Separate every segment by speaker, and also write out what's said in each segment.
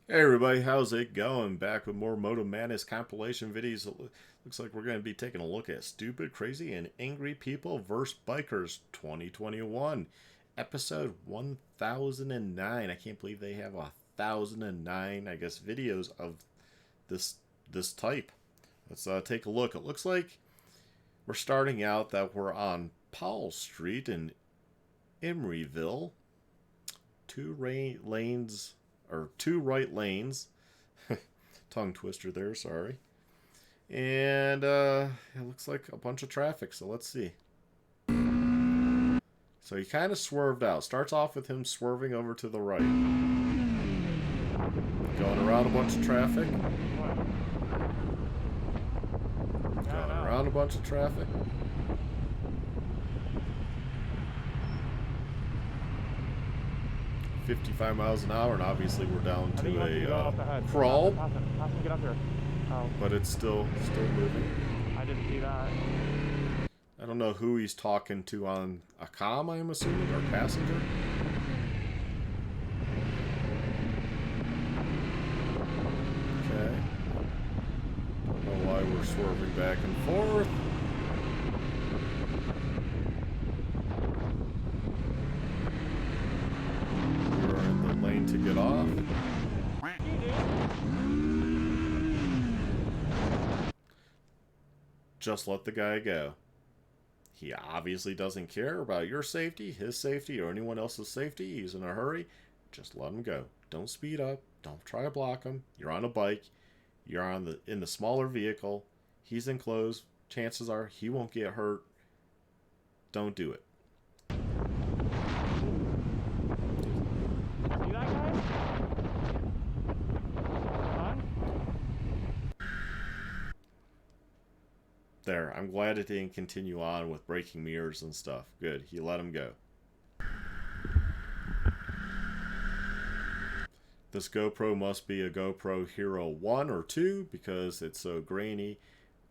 Speaker 1: Hey everybody, how's it going? Back with more Moto Madness compilation videos. Looks like we're going to be taking a look at Stupid, Crazy, and Angry People vs. Bikers 2021, episode 1009. I can't believe they have 1009, I guess, videos of this this type. Let's take a look. It looks like we're starting out that we're on Powell Street in Emeryville. Lanes, or two right lanes. Tongue twister there, sorry. And it looks like a bunch of traffic, so let's see. So he kind of swerved out. Starts off with him swerving over to the right. Going around a bunch of traffic. Going around a bunch of traffic. $55 miles an hour, and obviously we're down to a crawl.
Speaker 2: Get up here. Oh.
Speaker 1: But it's still moving.
Speaker 2: I didn't see that.
Speaker 1: I don't know who he's talking to on a comm, I'm assuming, or passenger. Okay. Don't know why we're swerving back and forth. We're in the lane to get off. Just let the guy go. He obviously doesn't care about your safety, his safety, or anyone else's safety. He's in a hurry. Just let him go. Don't speed up. Don't try to block him. You're on a bike. You're in the smaller vehicle. He's enclosed. Chances are he won't get hurt. Don't do it.
Speaker 2: See that guy? Huh?
Speaker 1: There. I'm glad it didn't continue on with breaking mirrors and stuff. Good. He let him go. This GoPro must be a GoPro Hero 1 or 2 because it's so grainy.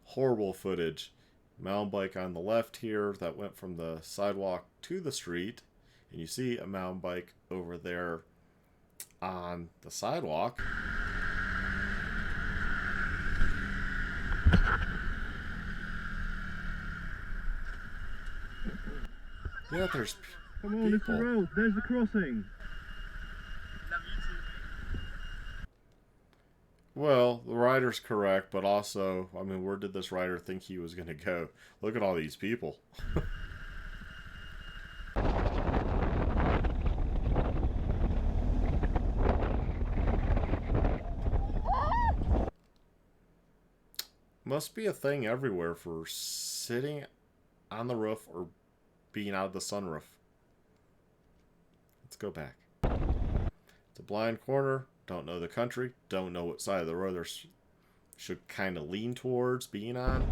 Speaker 1: Horrible footage. Mountain bike on the left here that went from the sidewalk to the street. And you see a mountain bike over there on the sidewalk. Yeah, there's
Speaker 3: Come on, it's the road. There's the crossing.
Speaker 1: Well, the rider's correct, but also, I mean, where did this rider think he was going to go? Look at all these people. Must be a thing everywhere for sitting on the roof or being out of the sunroof. Let's go back. It's a blind corner. Don't know the country. Don't know what side of the road they should kind of lean towards being on.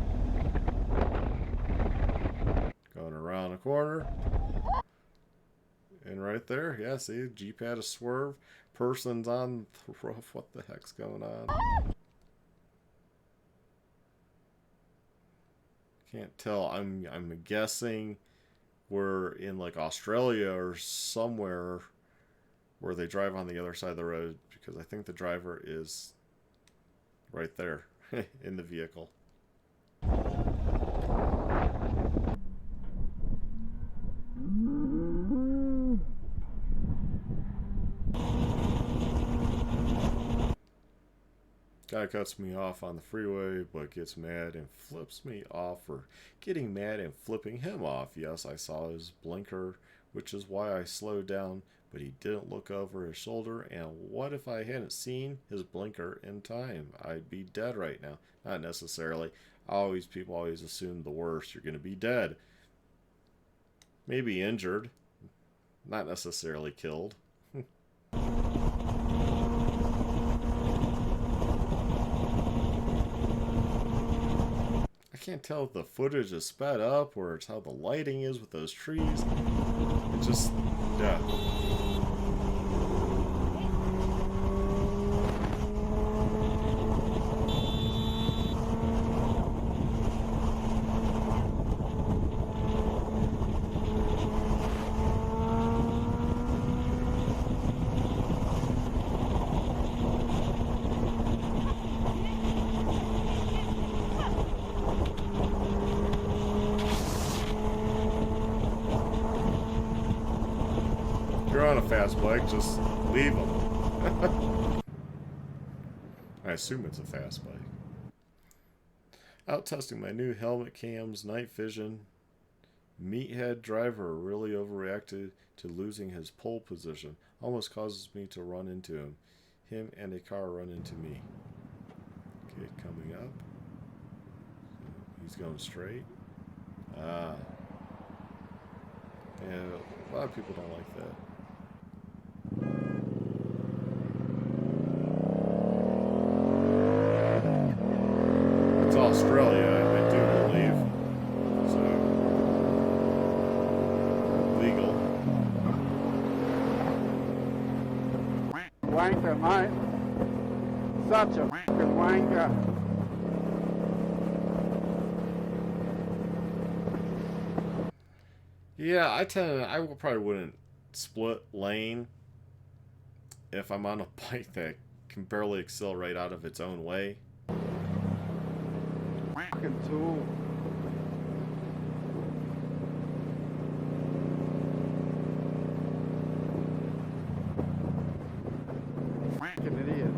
Speaker 1: Going around a corner. And right there, yeah, see, Jeep had a swerve. Person's on the roof. What the heck's going on? Can't tell. I'm guessing we're in like Australia or somewhere where they drive on the other side of the road, because I think the driver is right there in the vehicle. Guy cuts me off on the freeway, but gets mad and flips me off for getting mad and flipping him off. Yes, I saw his blinker, which is why I slowed down, but he didn't look over his shoulder. And what if I hadn't seen his blinker in time? I'd be dead right now. Not necessarily. People always assume the worst. You're going to be dead. Maybe injured. Not necessarily killed. I can't tell if the footage is sped up or it's how the lighting is with those trees. It just, yeah. fast bike, just leave them. I assume it's a fast bike. Out testing my new helmet cams, night vision. Meathead driver really overreacted to losing his pole position. Almost causes me to run into him. Him and a car run into me. Okay, coming up. He's going straight. Ah. Yeah, a lot of people don't like that. It's Australia, I do believe. So, legal.
Speaker 4: Wanker, mate. Such a fucking wanker.
Speaker 1: Yeah, I probably wouldn't split lane if I'm on a bike that can barely accelerate out of its own way.
Speaker 4: Fucking tool. Fucking idiot.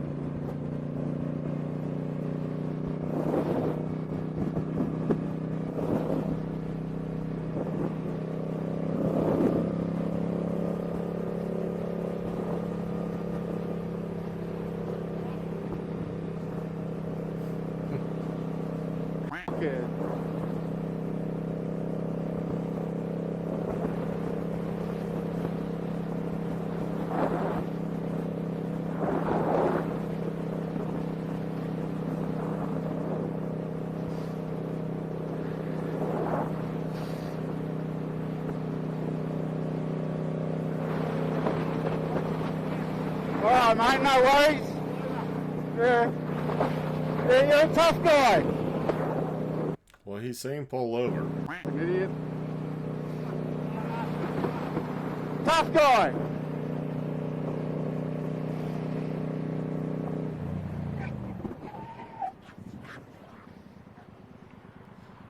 Speaker 4: Fucking. Alright, mate, no worries. Yeah. Yeah, you're a tough guy.
Speaker 1: Well, he's saying pull over.
Speaker 4: Fucking idiot. Tough guy.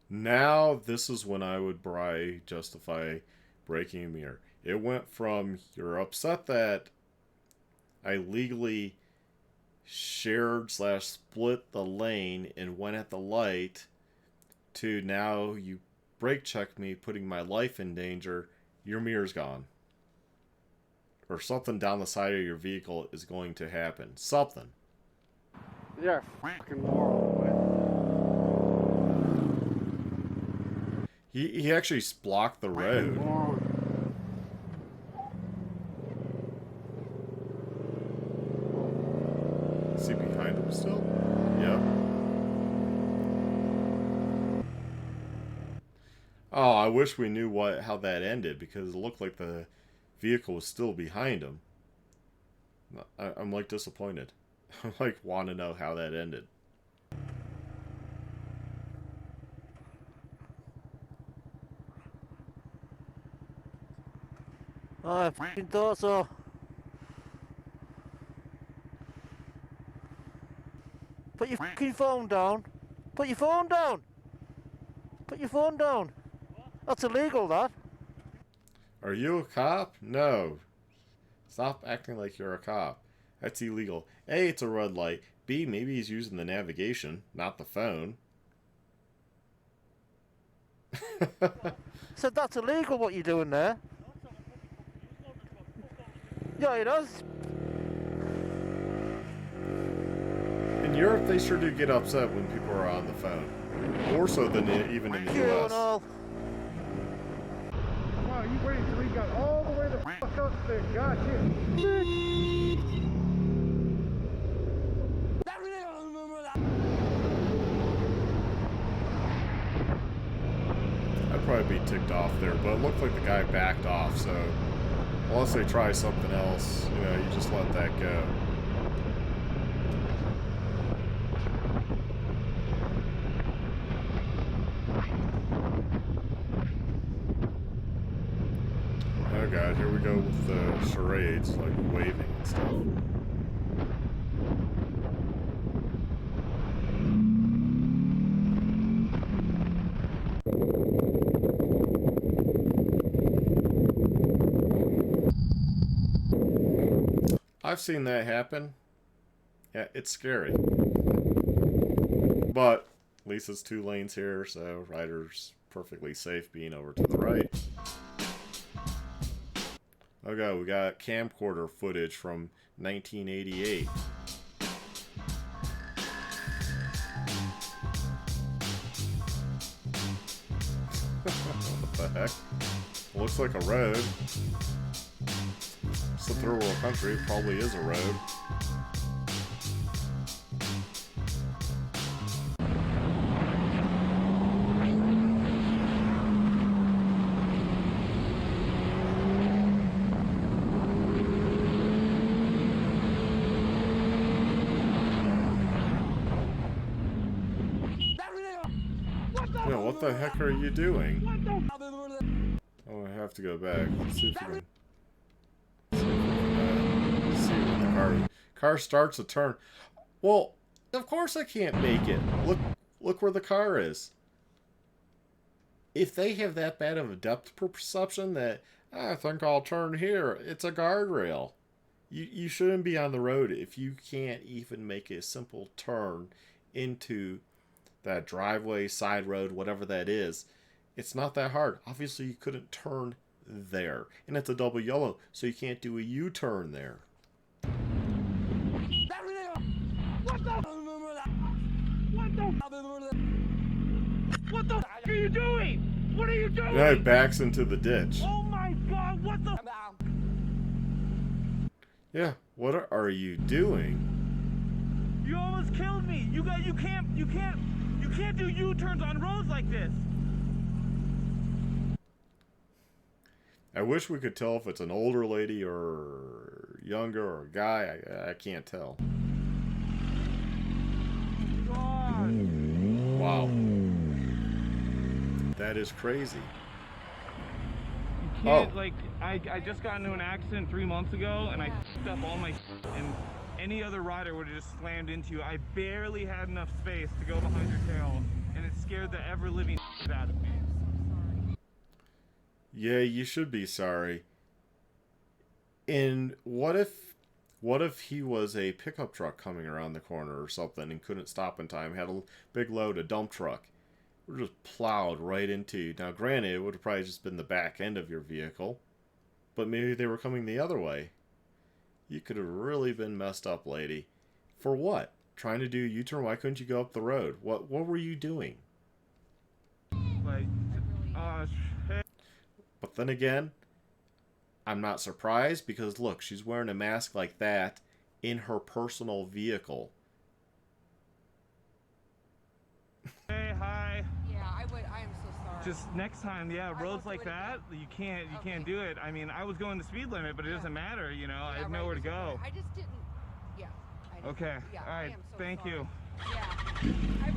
Speaker 1: Now, this is when I would justify breaking a mirror. It went from you're upset that I legally shared / split the lane and went at the light to now you brake check me, putting my life in danger, your mirror's gone. Or something down the side of your vehicle is going to happen. Something.
Speaker 4: You're a fucking moron,
Speaker 1: He actually blocked the
Speaker 4: mate.
Speaker 1: road.
Speaker 4: Moron.
Speaker 1: Is he behind him still? Yep. Oh, I wish we knew how that ended, because it looked like the vehicle was still behind him. I'm like disappointed. I like want to know how that ended.
Speaker 5: I fucking thought so. Put your fucking phone down. Put your phone down. Put your phone down. That's illegal, that.
Speaker 1: Are you a cop? No. Stop acting like you're a cop. That's illegal. A, it's a red light. B, maybe he's using the navigation, not the phone.
Speaker 5: Said that's illegal what you're doing there. Yeah, it is.
Speaker 1: In Europe, they sure do get upset when people are on the phone. More so than even in the
Speaker 5: You and
Speaker 1: US.
Speaker 5: all.
Speaker 4: Wow, you waited till he got all the way the fuck up there. Gotcha.
Speaker 1: I'd probably be ticked off there, but it looked like the guy backed off, so unless they try something else, you just let that go. Oh god, here we go with the charades, like waving and stuff. I've seen that happen. Yeah, it's scary. But at least it's 2 lanes here, so rider's perfectly safe being over to the right. Okay, we got camcorder footage from 1988. What the heck? Looks like a road. It's a third world country, it probably is a road. Yeah, what the heck are you doing? Oh, I have to go back. Let's see if we can see what the car starts a turn. Well, of course I can't make it. Look where the car is. If they have that bad of a depth perception that I think I'll turn here, it's a guardrail. You shouldn't be on the road if you can't even make a simple turn into that driveway, side road, whatever that is. It's not that hard. Obviously, you couldn't turn there. And it's a double yellow, so you can't do a U-turn there.
Speaker 3: What the f are you doing? What are you doing?
Speaker 1: Now it backs into the ditch.
Speaker 3: Oh my god, what the?
Speaker 1: Yeah, what are you doing?
Speaker 3: You almost killed me. You can't do U-turns on roads like this.
Speaker 1: I wish we could tell if it's an older lady or younger or a guy. I can't tell.
Speaker 3: God.
Speaker 1: Wow. That is crazy.
Speaker 3: You can't, like, I just got into an accident 3 months ago, and I f***ed up all my and any other rider would have just slammed into you. I barely had enough space to go behind your tail, and it scared the ever-living out of me.
Speaker 1: Yeah, you should be sorry. And what if he was a pickup truck coming around the corner or something and couldn't stop in time, had a big load, a dump truck, or just plowed right into you. Now, granted, it would have probably just been the back end of your vehicle, but maybe they were coming the other way. You could have really been messed up, lady. For what? Trying to do a U-turn? Why couldn't you go up the road? What were you doing?
Speaker 3: Like, shit.
Speaker 1: But then again, I'm not surprised because look, she's wearing a mask like that in her personal vehicle.
Speaker 3: Hey, hi.
Speaker 6: Yeah, I am so sorry.
Speaker 3: Just next time, yeah, roads like that, you can't do it. I mean, I was going the speed limit, but it doesn't matter, you know. I have nowhere to go.
Speaker 6: I just didn't. Yeah.
Speaker 3: Okay.
Speaker 6: Yeah,
Speaker 3: All right. Thank you.
Speaker 6: Yeah.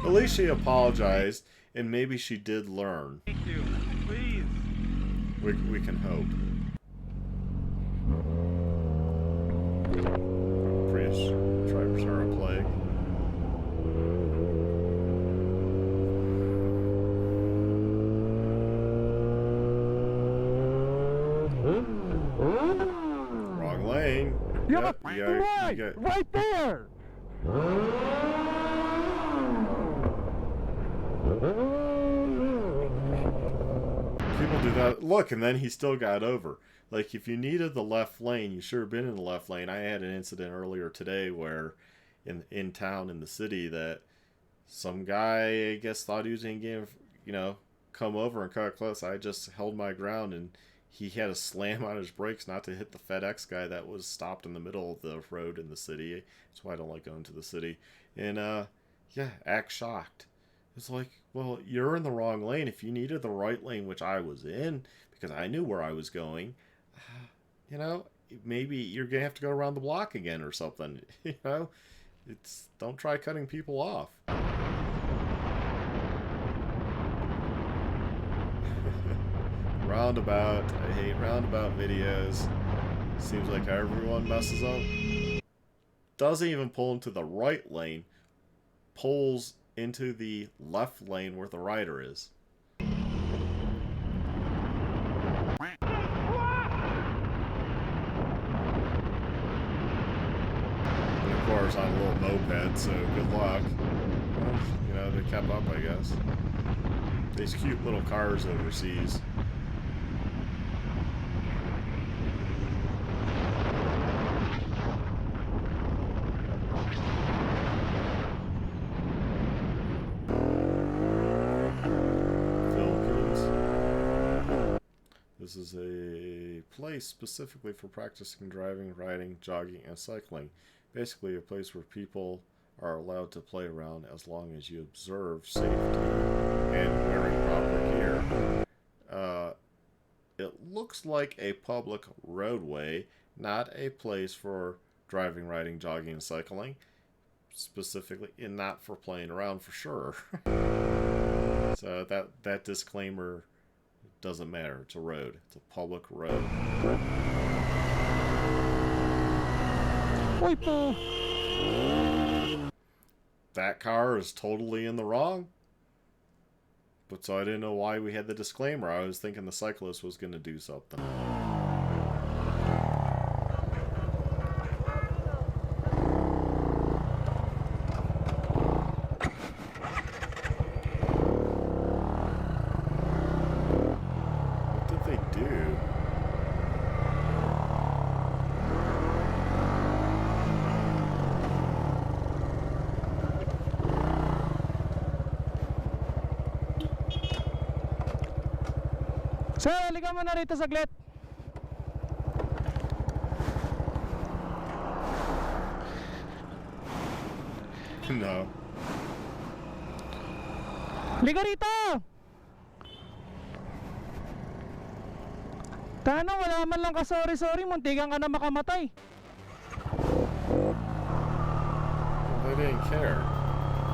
Speaker 1: At least she apologized, and maybe she did learn.
Speaker 3: Thank you. Please.
Speaker 1: We can hope. Prius drivers are a plague. Wrong lane. Yep,
Speaker 3: Right there.
Speaker 1: People do that. Look, and then he still got over. Like, if you needed the left lane, you should have been in the left lane. I had an incident earlier today where in town, in the city, that some guy, I guess, thought he was going to, come over and cut close. I just held my ground, and he had to slam on his brakes not to hit the FedEx guy that was stopped in the middle of the road in the city. That's why I don't like going to the city. And, yeah, act shocked. It's like, well, you're in the wrong lane. If you needed the right lane, which I was in, because I knew where I was going, maybe you're going to have to go around the block again or something. Don't try cutting people off. Roundabout. I hate roundabout videos. Seems like everyone messes up. Doesn't even pull into the right lane. Pulls into the left lane where the rider is. of course, on a little moped, so good luck. Well, you know, they kept up, I guess. These cute little cars overseas. This is a place specifically for practicing driving, riding, jogging, and cycling. Basically a place where people are allowed to play around as long as you observe safety and wearing proper gear. It looks like a public roadway, not a place for driving, riding, jogging, and cycling. Specifically, and not for playing around for sure. So that disclaimer doesn't matter. It's a road. It's a public road.
Speaker 2: Uy po!
Speaker 1: That car is totally in the wrong. But so I didn't know why we had the disclaimer. I was thinking the cyclist was going to do something.
Speaker 2: Sir, halika mo na rito saglit.
Speaker 1: No.
Speaker 2: Halika rito! Tanong, wala man lang ka sorry, muntikan ka na makamatay.
Speaker 1: Well, they didn't care.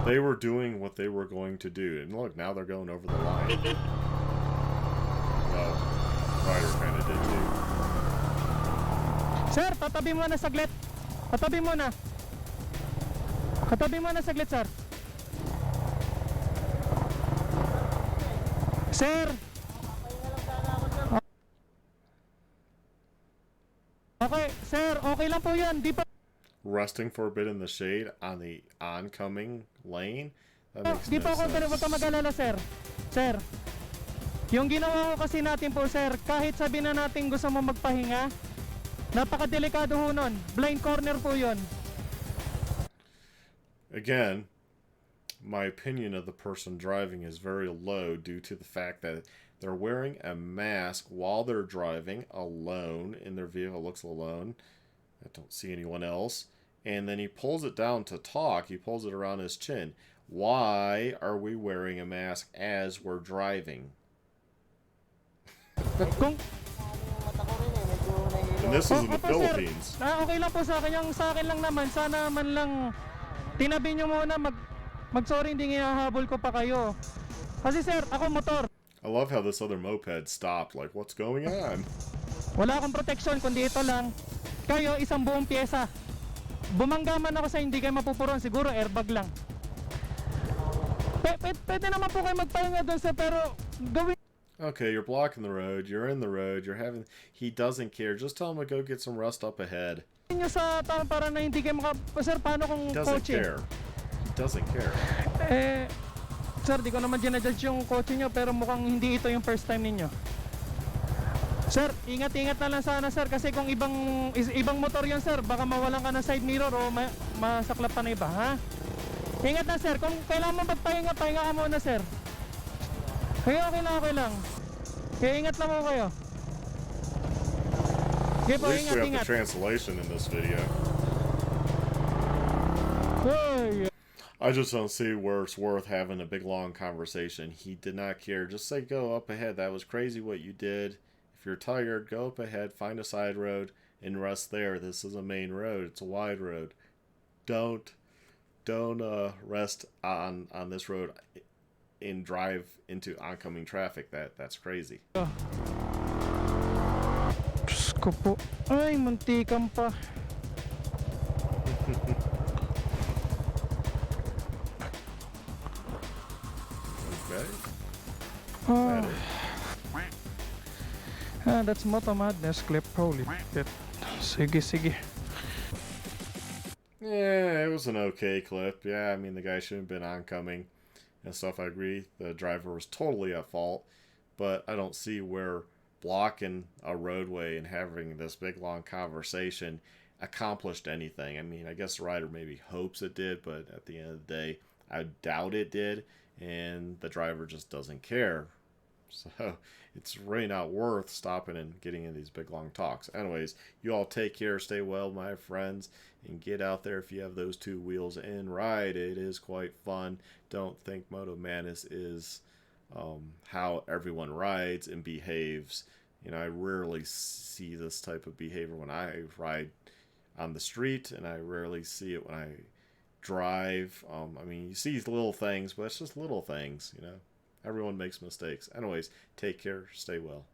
Speaker 1: They were doing what they were going to do. And look, now they're going over the line. Well, Ryder kind of did too.
Speaker 2: Sir, tatabi mo na saglit. Tatabi mo na. Tatabi mo na saglit, sir. Sir! Okay, sir, okay lang po yan. Di pa...
Speaker 1: Resting for a bit in the shade on the oncoming lane? That makes
Speaker 2: Di
Speaker 1: no
Speaker 2: pa ako
Speaker 1: sense.
Speaker 2: mag-alala, sir. Sir, yung ginawa ko kasi natin po, sir, kahit sabi na natin gusto mo magpahinga, napakadelikado ho nun. Blind corner po yun.
Speaker 1: Again, my opinion of the person driving is very low due to the fact that they're wearing a mask while they're driving alone in their vehicle. Looks alone. I don't see anyone else. And then he pulls it down to talk. He pulls it around his chin. Why are we wearing a mask as we're driving?
Speaker 2: Kung...
Speaker 1: And this is in the
Speaker 2: Opo,
Speaker 1: Philippines.
Speaker 2: Sir. Okay lang po sa akin. Yung sa akin lang naman, sana man lang tinabi nyo muna mag-sorry, hindi hinahabol ko pa kayo. Kasi sir, ako motor.
Speaker 1: I love how this other moped stopped. Like, what's going on?
Speaker 2: Wala akong protection kundi ito lang. Kayo, isang buong pyesa. Bumangga man ako sa hindi kayo mapupuron, siguro airbag lang. Pwede naman po kayo magpahinga doon sir, pero gawin
Speaker 1: Okay, you're blocking the road. You're in the road. You're having... He doesn't care. Just tell him to go get some rest up ahead.
Speaker 2: nyo sa para na hindi kayo sir, paano kung
Speaker 1: He doesn't
Speaker 2: kotse?
Speaker 1: care. He doesn't care.
Speaker 2: Sir, di ko naman ginajudge yung kotse nyo, pero mukhang hindi ito yung first time ninyo. Sir, ingat-ingat na lang sana sir, kasi kung ibang motor yan sir, baka mawalan ka ng side mirror o masaklap pa na iba, ha? Ingat na sir, kung kailangan mo magpahinga, pahinga ka muna sir. Kaya okay lang. Kaya ingat lang mo kayo. Okay
Speaker 1: At
Speaker 2: po,
Speaker 1: least we have the
Speaker 2: ingat.
Speaker 1: translation in this video.
Speaker 2: Hey.
Speaker 1: I just don't see where it's worth having a big long conversation. He did not care. Just say go up ahead. That was crazy what you did. If you're tired, go up ahead, find a side road, and rest there. This is a main road. It's a wide road. Don't rest on this road and drive into oncoming traffic. That's crazy.
Speaker 2: Diyos ko po. Ay, muntikan pa.
Speaker 1: Okay.
Speaker 2: Oh.
Speaker 1: That is.
Speaker 2: That's Moto Madness clip. Holy shit. Sige.
Speaker 1: Yeah, it was an okay clip. Yeah, I mean, the guy shouldn't have been oncoming and stuff. I agree. The driver was totally at fault, but I don't see where blocking a roadway and having this big long conversation accomplished anything. I mean, I guess the rider maybe hopes it did, but at the end of the day, I doubt it did, and the driver just doesn't care. So it's really not worth stopping and getting in these big long talks. Anyways, you all take care, stay well, my friends, and get out there if you have those two wheels and ride. It is quite fun. Don't think Moto Madness is how everyone rides and behaves. You know, I rarely see this type of behavior when I ride on the street, and I rarely see it when I drive. I mean, you see little things, but it's just little things, you know. Everyone makes mistakes. Anyways, take care, stay well.